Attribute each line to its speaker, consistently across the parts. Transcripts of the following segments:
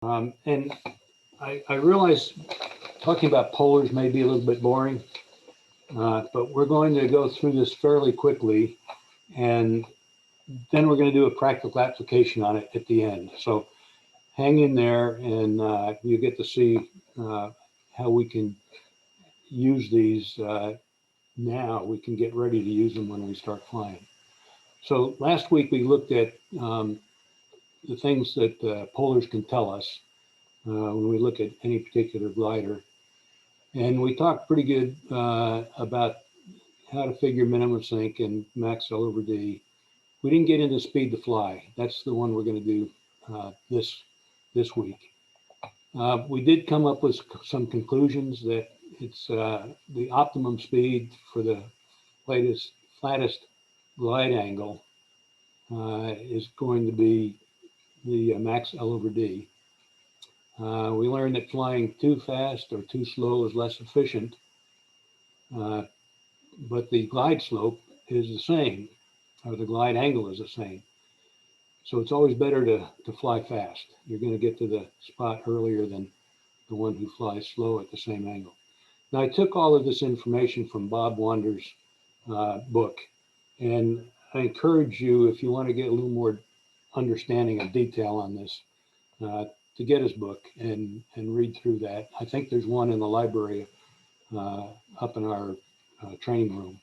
Speaker 1: And I realize talking about polars may be a little bit boring, but we're going to go through this fairly quickly, and then we're going to do a practical application on it at the end. So hang in there, and you get to see how we can use these now. We can get ready to use them when we start flying. So last week we looked at the things that polars can tell us when we look at any particular glider. And we talked pretty good about how to figure minimum sink and max L over D. We didn't get into speed to fly. That's the one we're going to do this week. We did come up with some conclusions that it's the optimum speed for the flattest glide angle is going to be the max L over D. We learned that flying too fast or too slow is less efficient, but the glide slope is the same, or the glide angle is the same. So it's always better to fly fast. You're going to get to the spot earlier than the one who flies slow at the same angle. Now, I took all of this information from Bob Wander's book, and I encourage you, if you want to get a little more understanding of detail on this, to get his book and read through that. I think there's one in the library up in our training room.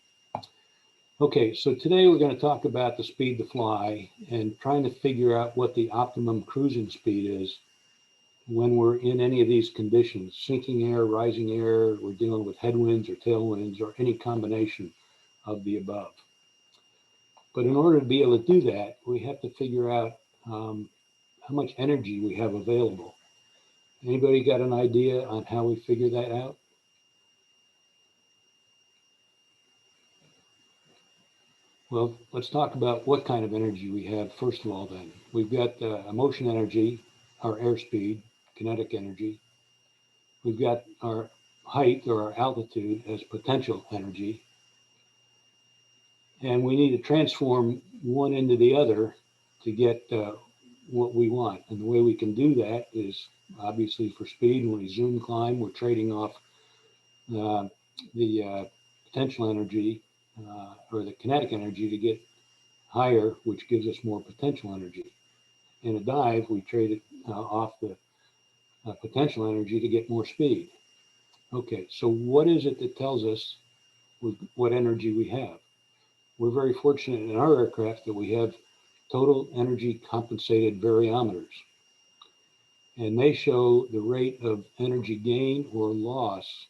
Speaker 1: Okay, so today we're going to talk about the speed to fly and trying to figure out what the optimum cruising speed is when we're in any of these conditions, sinking air, rising air, we're dealing with headwinds or tailwinds or any combination of the above. But in order to be able to do that, we have to figure out how much energy we have available. Anybody got an idea on how we figure that out? Well, let's talk about what kind of energy we have first of all then. We've got motion energy, our airspeed, kinetic energy. We've got our height or our altitude as potential energy. And we need to transform one into the other to get what we want. And the way we can do that is obviously for speed. When we zoom climb, we're trading off the potential energy or the kinetic energy to get higher, which gives us more potential energy. In a dive, we trade it off the potential energy to get more speed. Okay, so what is it that tells us what energy we have? We're very fortunate in our aircraft that we have total energy compensated variometers. And they show the rate of energy gain or loss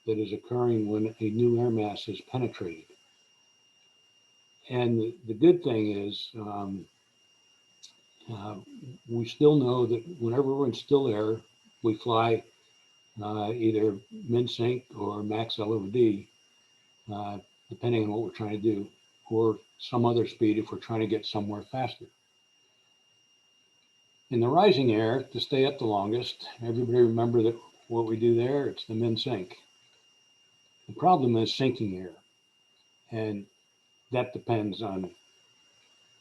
Speaker 1: that is occurring when a new air mass is penetrated. And the good thing is we still know that whenever we're in still air, we fly either min-sync or max L over D, depending on what we're trying to do, or some other speed if we're trying to get somewhere faster. In the rising air, to stay up the longest, everybody remember that what we do there, it's the min-sync. The problem is sinking air, and that depends on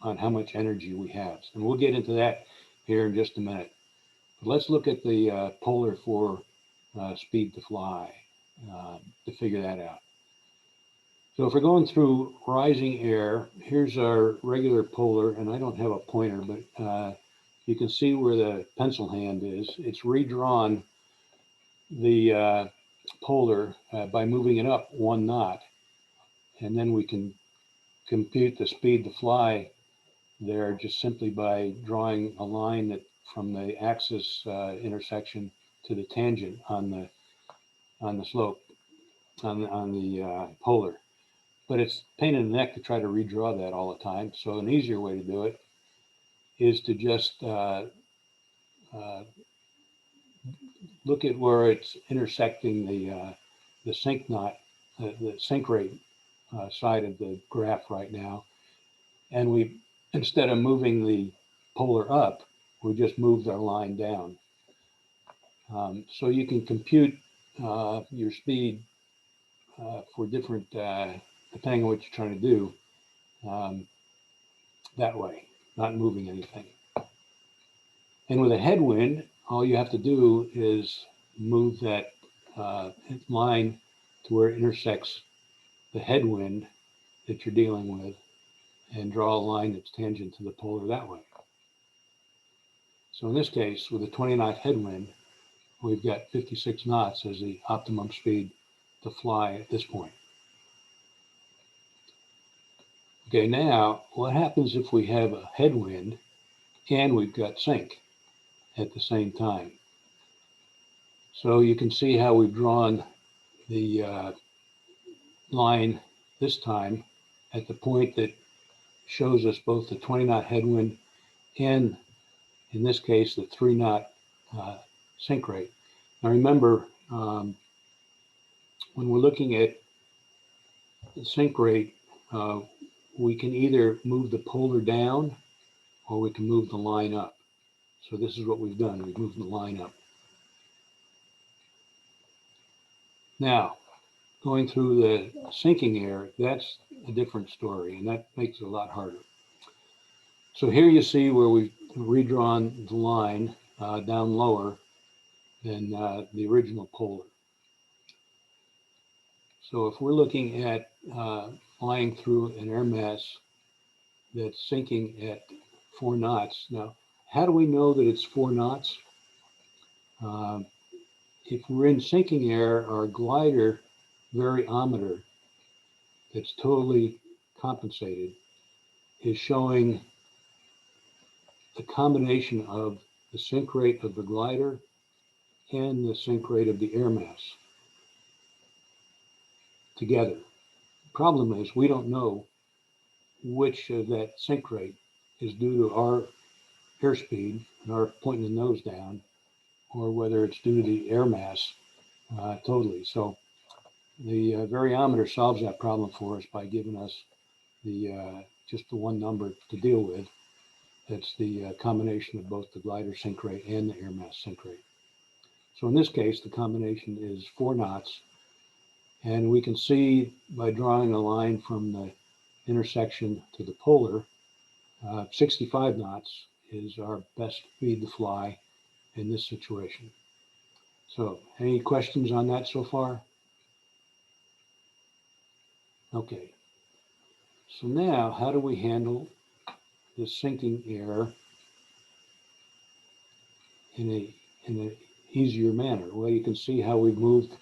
Speaker 1: how much energy we have. And we'll get into that here in just a minute. But let's look at the polar for speed to fly to figure that out. So if we're going through rising air, here's our regular polar, and I don't have a pointer, but you can see where the pencil hand is. It's redrawn the polar by moving it up 1 knot, and then we can compute the speed to fly there just simply by drawing a line that from the axis intersection to the tangent on the slope on the polar. But it's pain in the neck to try to redraw that all the time. So an easier way to do it is to just look at where it's intersecting the sync knot, the sync rate side of the graph right now. And we, instead of moving the polar up, we just moved our line down. So you can compute your speed for different, depending on what you're trying to do, that way, not moving anything. And with a headwind, all you have to do is move that line to where it intersects the headwind that you're dealing with and draw a line that's tangent to the polar that way. So in this case, with a 20 knot headwind, we've got 56 knots as the optimum speed to fly at this point. Okay, now what happens if we have a headwind and we've got sink at the same time? So you can see how we've drawn the line this time at the point that shows us both the 20 knot headwind and, in this case, the 3 knot sink rate. Now remember, when we're looking at the sink rate, we can either move the polar down or we can move the line up. So this is what we've done. We've moved the line up. Now, going through the sinking air, that's a different story, and that makes it a lot harder. So here you see where we've redrawn the line down lower than the original polar. So if we're looking at flying through an air mass that's sinking at 4 knots, now how do we know that it's 4 knots? If we're in sinking air, our glider variometer that's totally compensated is showing the combination of the sink rate of the glider and the sink rate of the air mass together. The problem is we don't know which of that sink rate is due to our airspeed and our pointing the nose down, or whether it's due to the air mass totally. So the variometer solves that problem for us by giving us the just the one number to deal with. That's the combination of both the glider sink rate and the air mass sink rate. So in this case, the combination is 4 knots. And we can see by drawing a line from the intersection to the polar, 65 knots is our best speed to fly in this situation. So any questions on that so far? Okay. So now how do we handle the sinking air in an easier manner? Well, you can see how we've moved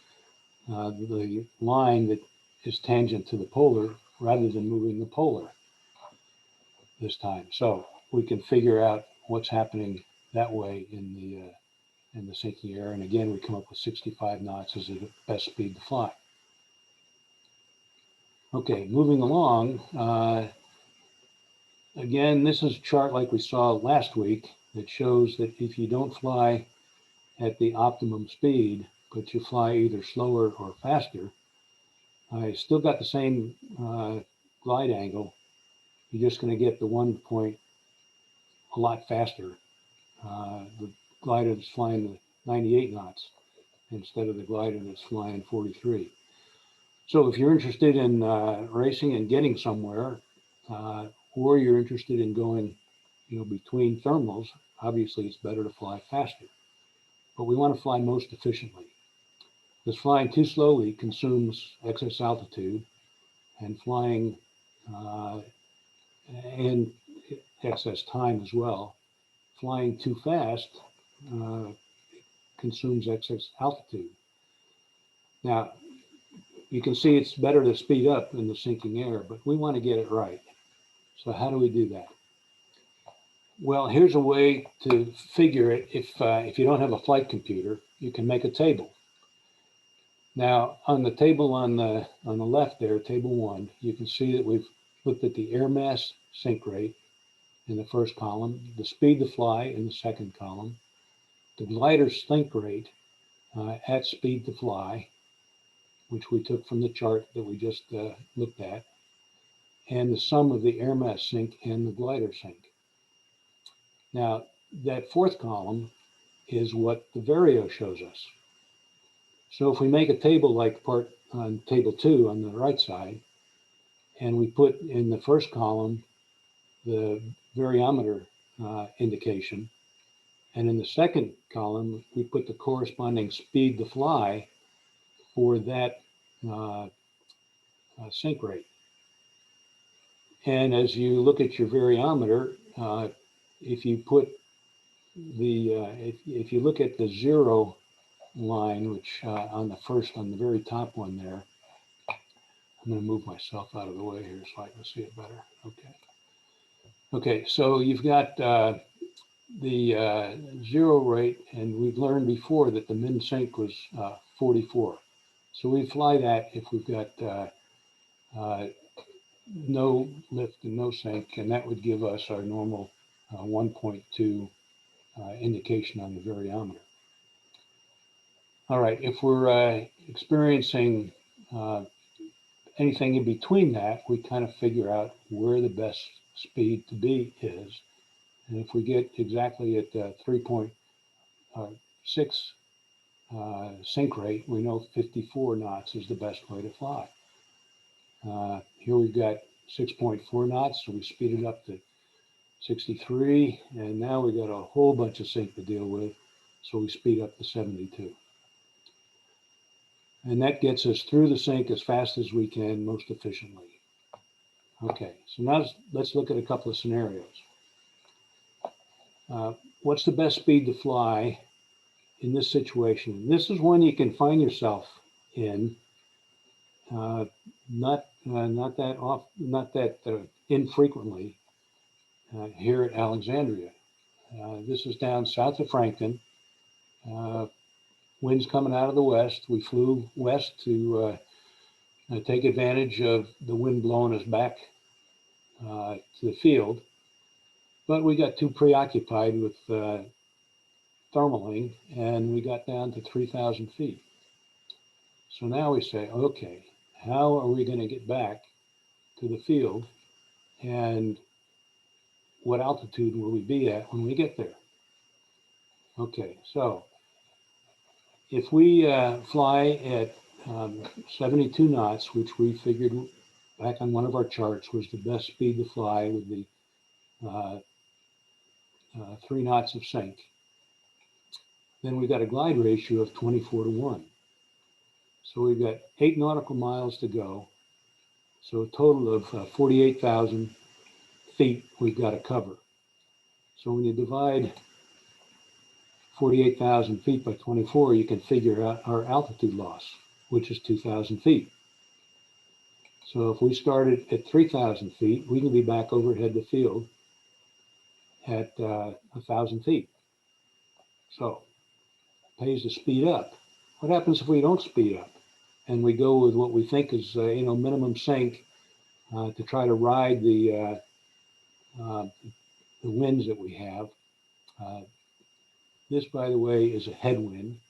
Speaker 1: the line that is tangent to the polar rather than moving the polar this time. So we can figure out what's happening that way in the sinking air. And again, we come up with 65 knots as the best speed to fly. Okay, moving along. Again, this is a chart like we saw last week that shows that if you don't fly at the optimum speed, but you fly either slower or faster, I still got the same glide angle. You're just going to get the 1 point a lot faster. The glider that's flying the 98 knots instead of the glider that's flying 43. So if you're interested in racing and getting somewhere, or you're interested in going, between thermals, obviously it's better to fly faster. But we want to fly most efficiently, because flying too slowly consumes excess altitude, and flying and excess time as well. Flying too fast consumes excess altitude. Now, you can see it's better to speed up in the sinking air, but we want to get it right. So how do we do that? Well, here's a way to figure it. If you don't have a flight computer, you can make a table. Now, on the table on the left there, table 1, you can see that we've looked at the air mass sink rate in the first column, the speed to fly in the second column, the glider sink rate at speed to fly, which we took from the chart that we just looked at, and the sum of the air mass sink and the glider sink. Now, that fourth column is what the vario shows us. So if we make a table like part on table 2 on the right side, and we put in the first column the variometer indication, And in the second column, we put the corresponding speed to fly for that sink rate. And as you look at your variometer, if you put the, if you look at the 0 line, which on the very top one there, I'm going to move myself out of the way here so I can see it better. Okay. Okay, so you've got the 0 rate, and we've learned before that the min sink was 44. So we fly that if we've got no lift and no sink, and that would give us our normal 1.2 indication on the variometer. All right, if we're experiencing anything in between that, we kind of figure out where the best speed to be is. And if we get exactly at 3.6 sink rate, we know 54 knots is the best way to fly. Here we've got 6.4 knots, so we speed it up to 63, and now we got a whole bunch of sink to deal with, so we speed up to 72. And that gets us through the sink as fast as we can, most efficiently. Okay, so now let's look at a couple of scenarios. What's the best speed to fly in this situation? This is one you can find yourself in, not that infrequently here at Alexandria. This is down south of Franklin. Winds coming out of the west. We flew west to take advantage of the wind blowing us back to the field, but we got too preoccupied with thermaling, and we got down to 3,000 feet. So now we say, okay, how are we going to get back to the field, and what altitude will we be at when we get there? Okay, so if we fly at 72 knots, which we figured back on one of our charts was the best speed to fly with the 3 knots of sink, then we've got a glide ratio of 24:1. So we've got 8 nautical miles to go. So a total of 48,000 feet we've got to cover. So when you divide 48,000 feet by 24, you can figure out our altitude loss, which is 2,000 feet. So if we started at 3,000 feet, we can be back overhead the field at 1,000 feet. So it pays to speed up. What happens if we don't speed up and we go with what we think is minimum sink to try to ride the winds that we have? This, by the way, is a headwind.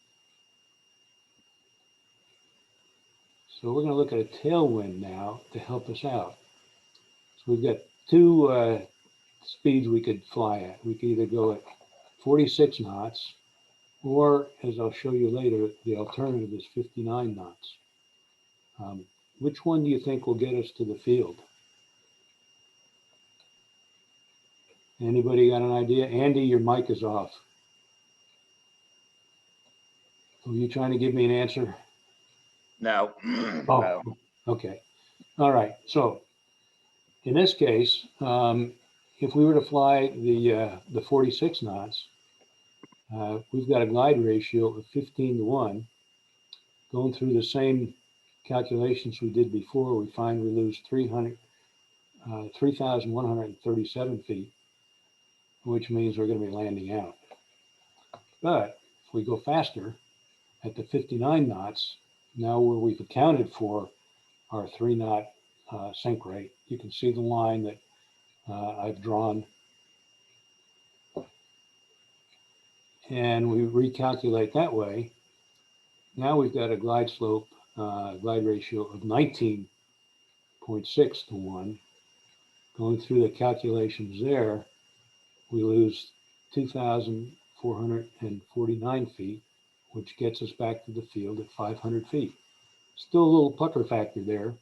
Speaker 1: So we're going to look at a tailwind now to help us out. So we've got 2 speeds we could fly at. We could either go at 46 knots, or, as I'll show you later, the alternative is 59 knots. Which one do you think will get us to the field? Anybody got an idea? Andy, your mic is off. Were you trying to give me an answer?
Speaker 2: No.
Speaker 1: Oh,
Speaker 2: No.
Speaker 1: okay. All right. So in this case, if we were to fly the 46 knots, we've got a glide ratio of 15:1. Going through the same calculations we did before, we find we lose 3,137 feet, which means we're going to be landing out. But if we go faster at the 59 knots, now where we've accounted for our 3 knot sink rate, you can see the line that I've drawn. And we recalculate that way. Now we've got a glide slope, glide ratio of 19.6:1. Going through the calculations there, we lose 2,449 feet, which gets us back to the field at 500 feet. Still a little pucker factor there,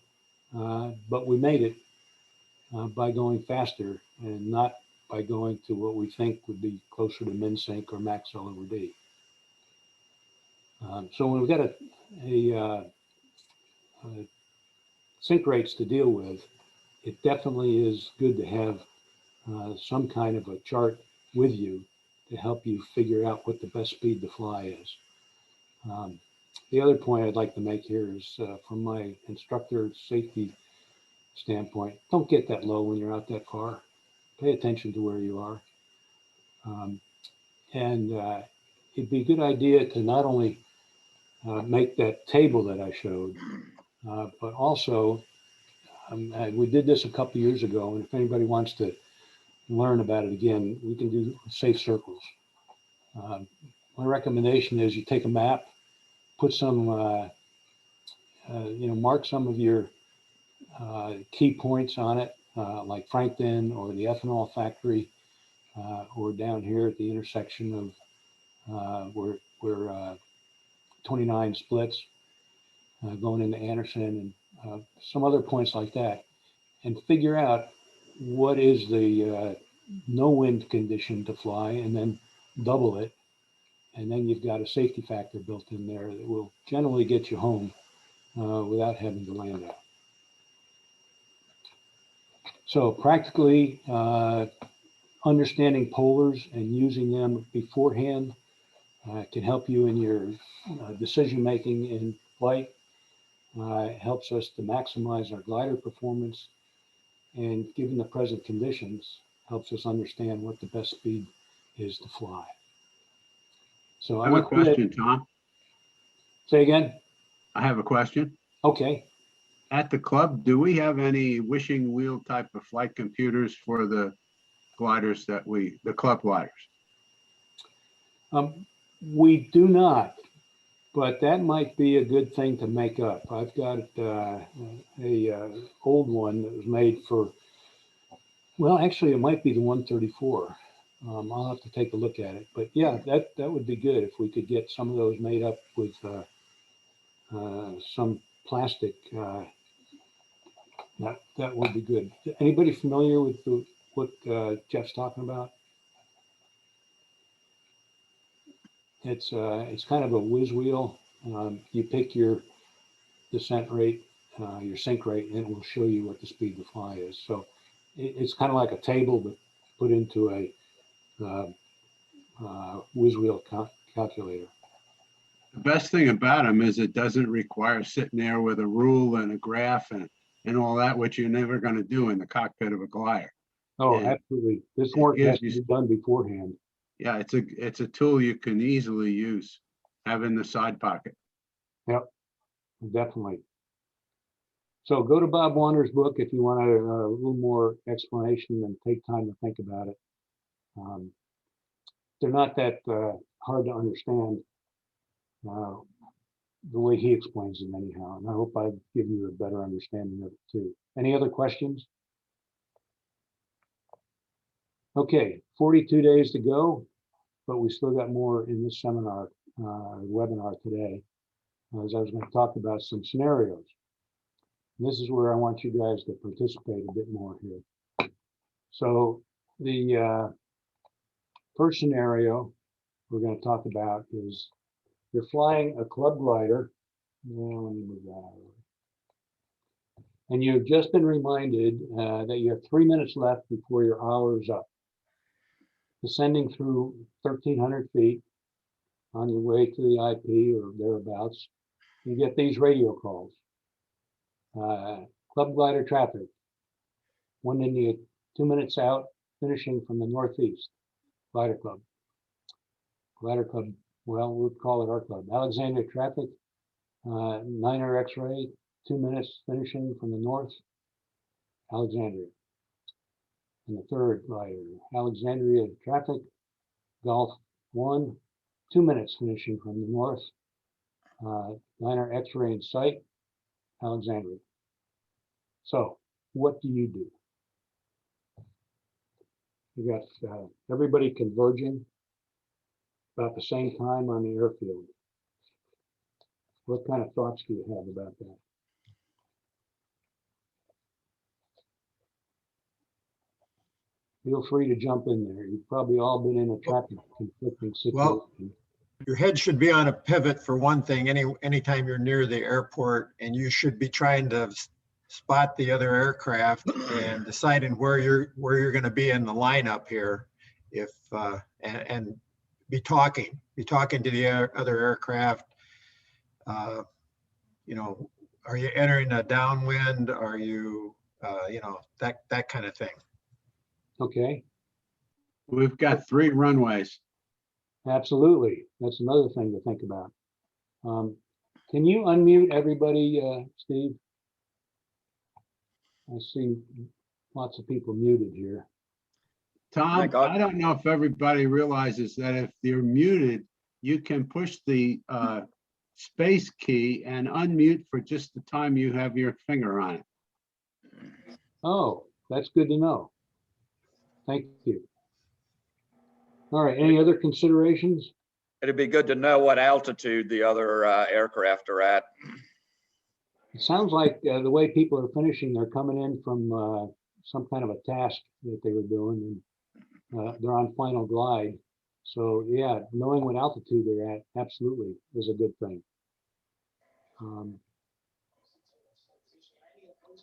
Speaker 1: but we made it by going faster and not by going to what we think would be closer to min sync or max L over D. So when we've got a sync rates to deal with, it definitely is good to have some kind of a chart with you to help you figure out what the best speed to fly is. The other point I'd like to make here is from my instructor safety standpoint, don't get that low when you're out that far. Pay attention to where you are. And it'd be a good idea to not only make that table that I showed, but also, we did this a couple years ago, and if anybody wants to learn about it again, we can do safe circles. My recommendation is you take a map, put some, mark some of your key points on it, like Frankton or the ethanol factory, or down here at the intersection of where 29 splits going into Anderson, and some other points like that, and figure out what is the no wind condition to fly, and then double it. And then you've got a safety factor built in there that will generally get you home without having to land out. So practically, understanding polars and using them beforehand can help you in your decision making in flight. It helps us to maximize our glider performance, and given the present conditions, helps us understand what the best speed is to fly. So
Speaker 2: I have a question, Tom.
Speaker 1: Say again?
Speaker 2: I have a question.
Speaker 1: Okay.
Speaker 2: At the club, do we have any wishing wheel type of flight computers for the gliders the club gliders?
Speaker 1: We do not, but that might be a good thing to make up. I've got a old one that was made for, well, actually it might be the 134. I'll have to take a look at it, but yeah, that would be good if we could get some of those made up with some plastic. That would be good. Anybody familiar with what Jeff's talking about? It's kind of a whiz wheel. You pick your descent rate, your sync rate, and it will show you what the speed to fly is. So it's kind of like a table, but put into a whiz wheel calculator.
Speaker 2: The best thing about them is it doesn't require sitting there with a rule and a graph and all that, which you're never going to do in the cockpit of a glider.
Speaker 1: Oh,
Speaker 2: And
Speaker 1: absolutely. This work has to be done beforehand.
Speaker 2: Yeah, it's a tool you can easily use, have in the side pocket.
Speaker 1: Yep, definitely. So go to Bob Wander's book if you want a little more explanation and take time to think about it. They're not that hard to understand the way he explains them anyhow. And I hope I've given you a better understanding of it too. Any other questions? Okay, 42 days to go, but we still got more in this seminar, webinar today, as I was going to talk about some scenarios. And this is where I want you guys to participate a bit more here. So the first scenario we're going to talk about is you're flying a club glider. Let me move that out of the way. And you've just been reminded that you have 3 minutes left before your hour is up. Descending through 1,300 feet on your way to the IP or thereabouts, you get these radio calls. Club glider traffic, 1 India, 2 minutes out, finishing from the northeast. Glider club. Glider club, well, we'll call it our club. Alexandria traffic, 9er X-ray, 2 minutes finishing from the north. Alexandria. And the third glider, Alexandria traffic, Golf 1, 2 minutes finishing from the north. 9er X-ray in sight, Alexandria. So what do? You got everybody converging about the same time on the airfield. What kind of thoughts do you have about that? feel free to jump in there. You've probably all been in a traffic conflicting
Speaker 3: Well,
Speaker 1: situation.
Speaker 3: your head should be on a pivot for one thing, anytime you're near the airport, and you should be trying to spot the other aircraft and deciding where you're going to be in the lineup here. If and be talking to the other aircraft. You know, are you entering a downwind? Are you, you know, that kind of thing.
Speaker 1: Okay,
Speaker 2: We've got 3 runways.
Speaker 1: absolutely. That's another thing to think about. Can you unmute everybody, Steve? I see lots of people muted here.
Speaker 2: Tom,
Speaker 4: Thank God.
Speaker 2: I don't know if everybody realizes that if you're muted, you can push the space key and unmute for just the time you have your finger on it.
Speaker 1: Oh, that's good to know. Thank you. All right, any other considerations?
Speaker 4: It'd be good to know what altitude the other aircraft are at.
Speaker 1: It sounds like the way people are finishing, they're coming in from some kind of a task that they were doing, and they're on final glide. So yeah, knowing what altitude they're at absolutely is a good thing.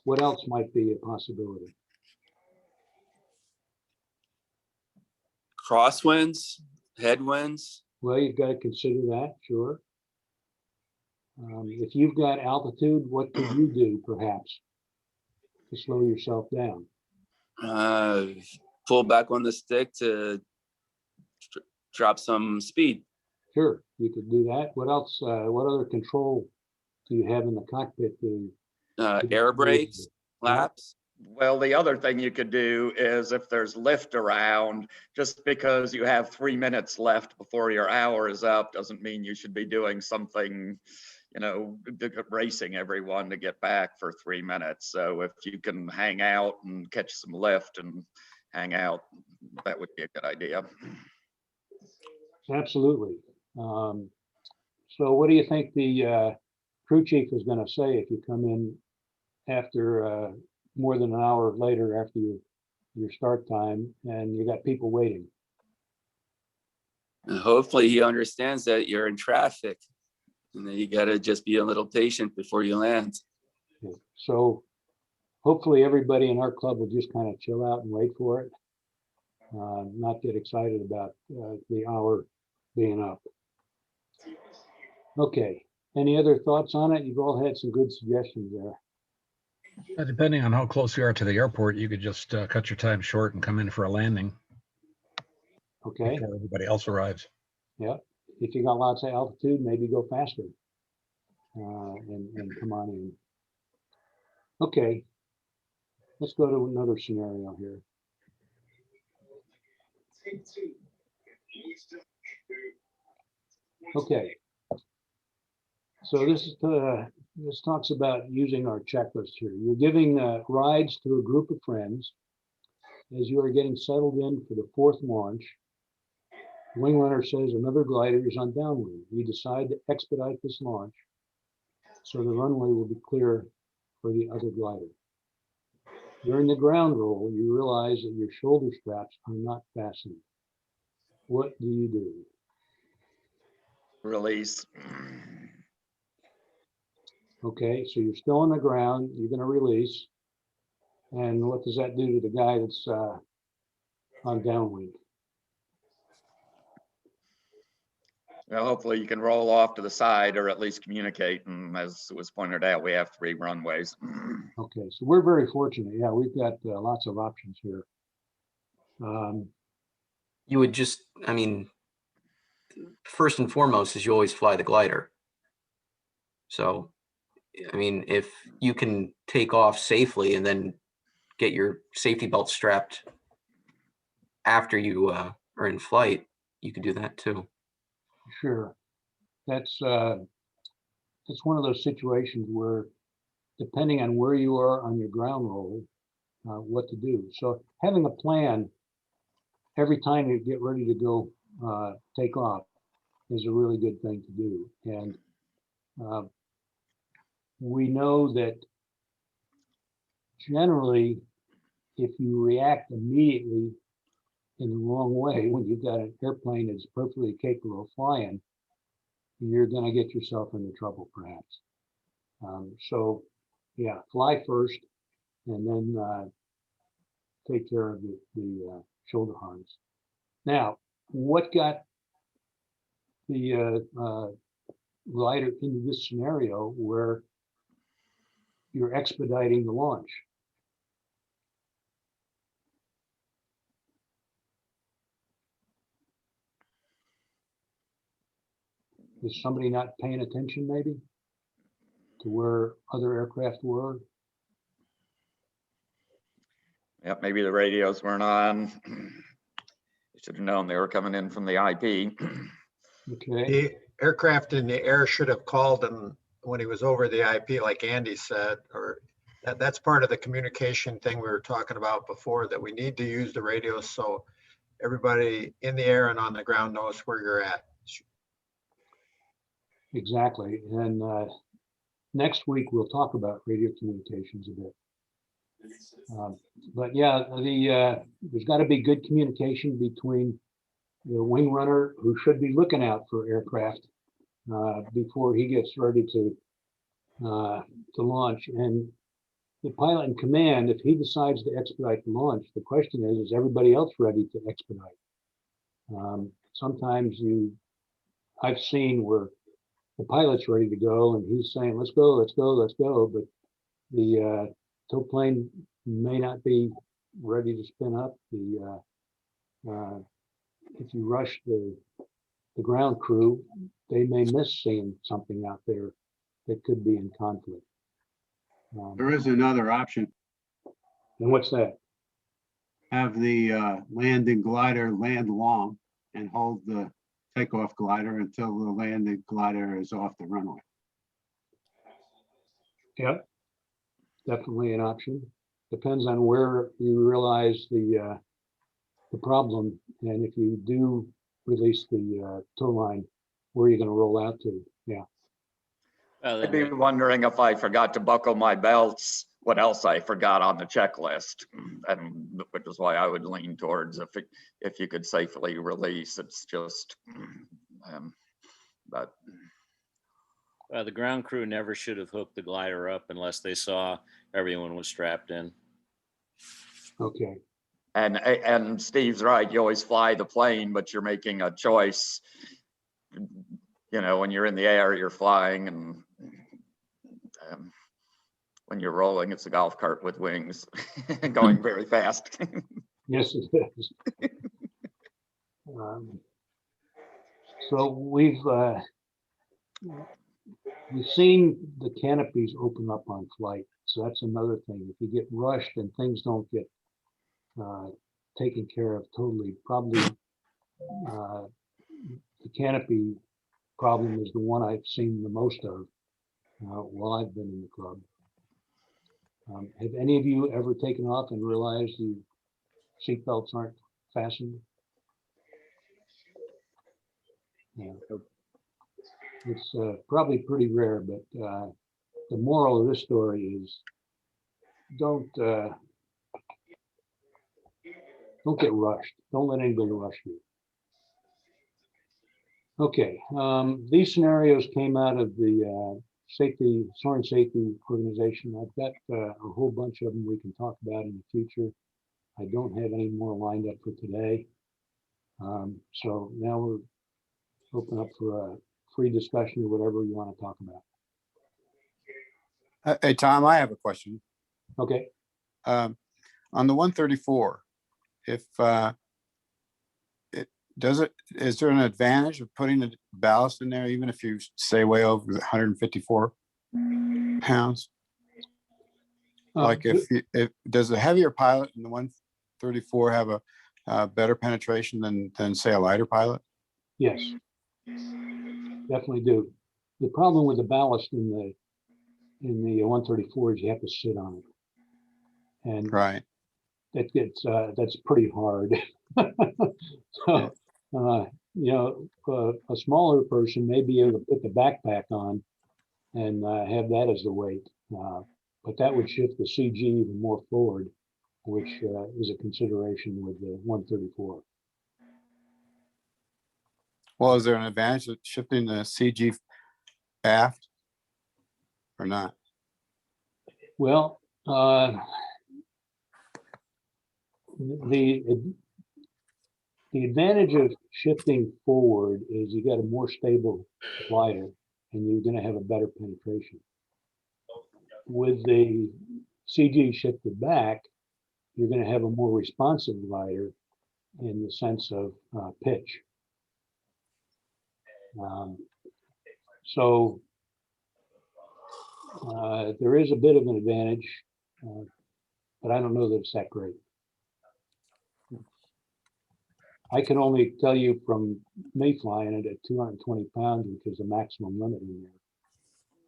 Speaker 1: What else might be a possibility?
Speaker 5: Crosswinds, headwinds.
Speaker 1: Well, you've got to consider that, sure. If you've got altitude, what could you do perhaps to slow yourself down?
Speaker 5: Pull back on the stick to drop some speed.
Speaker 1: Sure, you could do that. What else? What other control do you have in the cockpit?
Speaker 5: Air brakes, flaps.
Speaker 4: Well, the other thing you could do is if there's lift around, just because you have 3 minutes left before your hour is up, doesn't mean you should be doing something, you know, racing everyone to get back for 3 minutes. So if you can hang out and catch some lift and hang out, that would be a good idea.
Speaker 1: Absolutely. So what do you think the crew chief is going to say if you come in after more than an hour later after your start time and you got people waiting?
Speaker 5: And hopefully he understands that you're in traffic and that you got to just be a little patient before you land.
Speaker 1: Yeah. So hopefully everybody in our club will just kind of chill out and wait for it. Not get excited about the hour being up. Okay, any other thoughts on it? You've all had some good suggestions there.
Speaker 6: Depending on how close you are to the airport, you could just cut your time short and come in for a landing
Speaker 1: Okay,
Speaker 6: before everybody else arrives.
Speaker 1: yeah. If you got lots of altitude, maybe go faster and come on in. Okay, let's go to another scenario here. Okay. So this talks about using our checklist here. You're giving rides to a group of friends as you are getting settled in for the 4th launch. Wing runner says another glider is on downwind. You decide to expedite this launch so the runway will be clear for the other glider. During the ground roll, you realize that your shoulder straps are not fastened. What do you do?
Speaker 4: Release.
Speaker 1: Okay, so you're still on the ground, you're going to release. And what does that do to the guy that's on downwind?
Speaker 4: Well, hopefully you can roll off to the side or at least communicate. And as was pointed out, we have 3 runways.
Speaker 1: Okay, so we're very fortunate. Yeah, we've got lots of options here.
Speaker 7: You would just, I mean, first and foremost is you always fly the glider. So, I mean, if you can take off safely and then get your safety belt strapped after you are in flight, you could do that too.
Speaker 1: Sure, that's one of those situations where, depending on where you are on your ground roll, what to do. So having a plan every time you get ready to go take off is a really good thing to do. And we know that generally, if you react immediately in the wrong way, when you've got an airplane that's perfectly capable of flying, you're going to get yourself into trouble perhaps. So yeah, fly first and then take care of the shoulder harness. Now, what got the glider into this scenario where you're expediting the launch? Is somebody not paying attention maybe to where other aircraft were?
Speaker 4: Yep, maybe the radios weren't on. You should have known they were coming in from the IP.
Speaker 1: Okay,
Speaker 3: The aircraft in the air should have called him when he was over the IP, like Andy said, or that's part of the communication thing we were talking about before, that we need to use the radios so everybody in the air and on the ground knows where you're at.
Speaker 1: exactly. And next week we'll talk about radio communications a bit. But yeah, there's got to be good communication between the wing runner, who should be looking out for aircraft before he gets ready to launch, and the pilot in command. If he decides to expedite the launch, the question is everybody else ready to expedite? Sometimes I've seen where the pilot's ready to go and he's saying, let's go, let's go, let's go, but the tow plane may not be ready to spin up. If you rush the ground crew, they may miss seeing something out there that could be in conflict.
Speaker 2: There is another option.
Speaker 1: And what's that?
Speaker 2: Have the landing glider land long and hold the takeoff glider until the landing glider is off the runway.
Speaker 1: Yep, definitely an option. Depends on where you realize the problem, and if you do release the tow line, where you're going to roll out to. Yeah.
Speaker 4: I'd be wondering if I forgot to buckle my belts, what else I forgot on the checklist, and which is why I would lean towards if you could safely release. It's just, but
Speaker 8: The ground crew never should have hooked the glider up unless they saw everyone was strapped in.
Speaker 1: Okay.
Speaker 4: and Steve's right. You always fly the plane, but you're making a choice. You know, when you're in the air, you're flying, and when you're rolling, it's a golf cart with wings going very fast.
Speaker 1: Yes, it is. So we've seen the canopies open up on flight. So that's another thing. If you get rushed and things don't get taken care of totally, probably the canopy problem is the one I've seen the most of while I've been in the club. Have any of you ever taken off and realized the seatbelts aren't fastened? Yeah. It's probably pretty rare, but the moral of this story is don't get rushed. Don't let anybody rush you. Okay, these scenarios came out of the Soaring Safety Organization. I've got a whole bunch of them we can talk about in the future. I don't have any more lined up for today. So now we're open up for a free discussion or whatever you want to talk about.
Speaker 9: Hey, Tom, I have a question.
Speaker 1: Okay.
Speaker 9: On the 134, if is there an advantage of putting the ballast in there, even if you stay way over 154 pounds? Like if does a heavier pilot in the 134 have a better penetration than say a lighter pilot?
Speaker 1: Yes, definitely do. The problem with the ballast in the 134 is you have to sit on it, and
Speaker 9: Right.
Speaker 1: That's pretty hard. So, a smaller person may be able to put the backpack on and have that as the weight, but that would shift the CG even more forward. which is a consideration with the 134.
Speaker 9: Well, is there an advantage of shifting the CG aft or not?
Speaker 1: Well, the advantage of shifting forward is you got a more stable glider and you're going to have a better penetration. With the CG shifted back, you're going to have a more responsive glider in the sense of pitch. So there is a bit of an advantage, but I don't know that it's that great. I can only tell you from me flying it at 220 pounds, which is the maximum limit in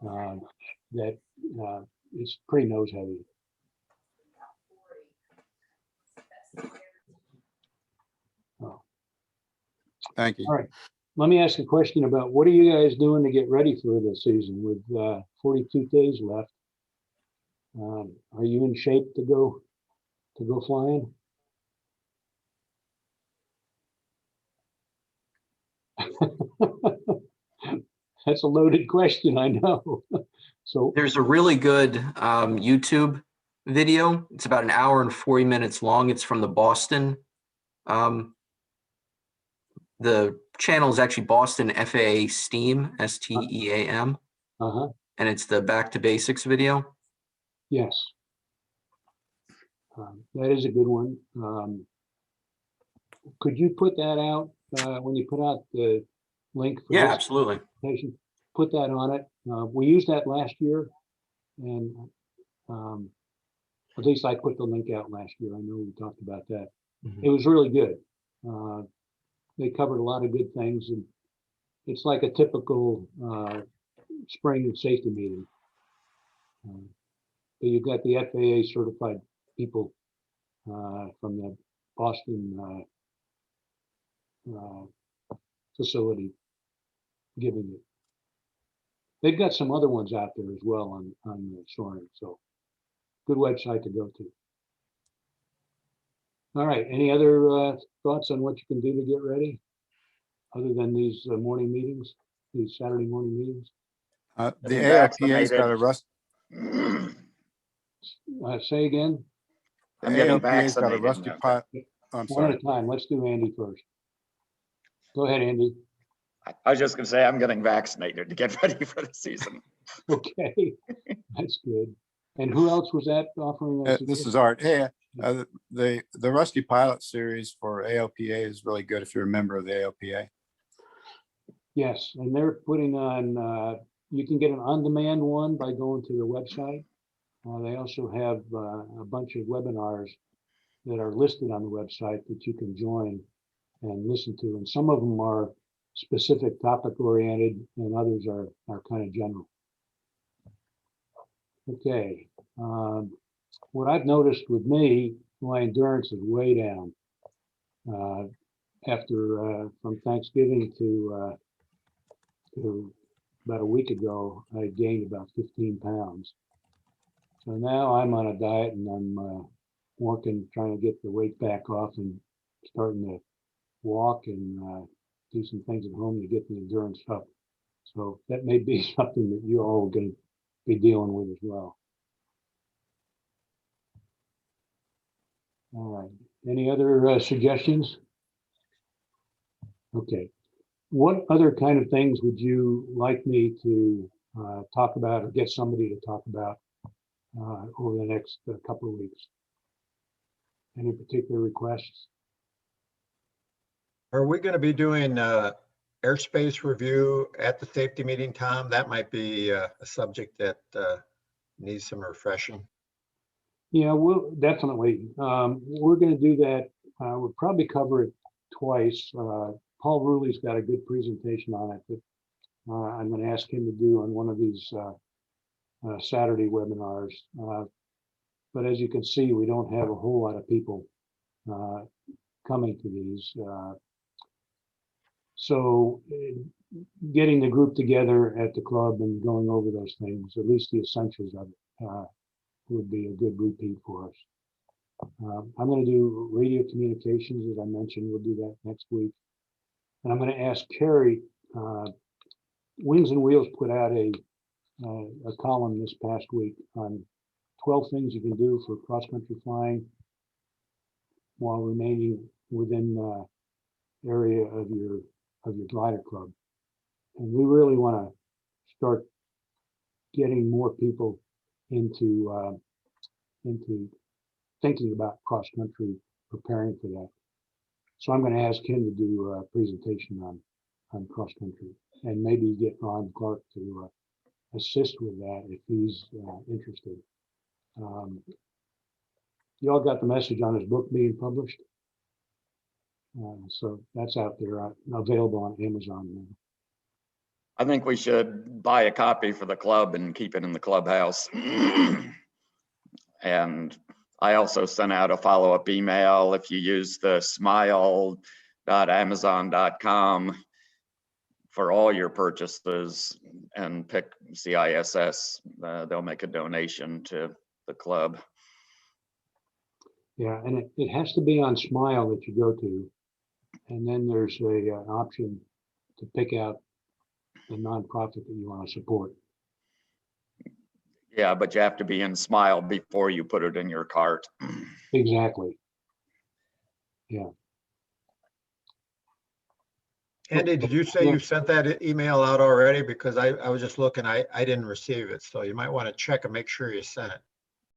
Speaker 1: there, that it's pretty nose heavy. Oh.
Speaker 9: Thank you.
Speaker 1: All right. Let me ask a question about what are you guys doing to get ready for the season with 42 days left? Are you in shape to go flying? That's a loaded question, I know. So
Speaker 7: There's a really good YouTube video. It's about an hour and 40 minutes long. It's from the Boston. The channel is actually Boston FAA STEAM, STEAM, and it's the Back to Basics video.
Speaker 1: yes, that is a good one. Could you put that out when you put out the link for
Speaker 7: Yeah,
Speaker 1: this
Speaker 7: absolutely.
Speaker 1: presentation? Put that on it. We used that last year, and at least I put the link out last year. I know we talked about that. It was really good. They covered a lot of good things, and it's like a typical spring and safety meeting. But you've got the FAA certified people from the Boston facility giving it. They've got some other ones out there as well on soaring, so good website to go to. All right, any other thoughts on what you can do to get ready, other than these morning meetings, these Saturday morning meetings?
Speaker 9: The
Speaker 4: Getting
Speaker 9: ALPA's got a
Speaker 4: vaccinated.
Speaker 1: Say again?
Speaker 9: the
Speaker 4: I'm getting
Speaker 9: ALPA's got a
Speaker 4: vaccinated
Speaker 9: rusty
Speaker 4: now.
Speaker 9: pot. I'm
Speaker 1: One at
Speaker 9: sorry.
Speaker 1: a time. Let's do Andy first. Go ahead, Andy.
Speaker 4: I was just gonna say, I'm getting vaccinated to get ready for the season.
Speaker 1: Okay, that's good. And who else was that offering?
Speaker 9: This is Art. Hey, the Rusty Pilot series for ALPA is really good if you're a member of the ALPA.
Speaker 1: Yes, and they're putting on, you can get an on-demand one by going to their website. They also have a bunch of webinars that are listed on the website that you can join and listen to. And some of them are specific topic oriented and others are kind of general. Okay. What I've noticed with me, my endurance is way down. After from Thanksgiving to about a week ago, I gained about 15 pounds. So now I'm on a diet and I'm working, trying to get the weight back off and starting to walk and do some things at home to get the endurance up. So that may be something that you all are going to be dealing with as well. All right. Any other suggestions? Okay. What other kind of things would you like me to talk about or get somebody to talk about over the next couple of weeks? Any particular requests?
Speaker 3: Are we going to be doing airspace review at the safety meeting, Tom? That might be a subject that needs some refreshing.
Speaker 1: Yeah, we'll definitely. We're going to do that. We'll probably cover it twice. Paul Ruley's got a good presentation on it that I'm going to ask him to do on one of these Saturday webinars. But as you can see, we don't have a whole lot of people coming to these. So getting the group together at the club and going over those things, at least the essentials of it, would be a good repeat for us. I'm going to do radio communications, as I mentioned. We'll do that next week. And I'm going to ask Carrie, Wings and Wheels put out a column this past week on 12 things you can do for cross-country flying while remaining within area of your glider club. And we really want to start getting more people into thinking about cross-country, preparing for that. So I'm going to ask him to do a presentation on cross-country, and maybe get Ron Clark to assist with that if he's interested. You all got the message on his book being published? So that's out there, available on Amazon now.
Speaker 4: I think we should buy a copy for the club and keep it in the clubhouse. And I also sent out a follow-up email. If you use the smile.amazon.com for all your purchases and pick CISS, they'll make a donation to the club.
Speaker 1: Yeah, and it has to be on Smile that you go to. And then there's an option to pick out the nonprofit that you want to support.
Speaker 4: Yeah, but you have to be in Smile before you put it in your cart.
Speaker 1: Exactly. Yeah.
Speaker 3: Andy, did you say you sent that email out already? Because I was just looking, I didn't receive it. So you might want to check and make sure you sent it.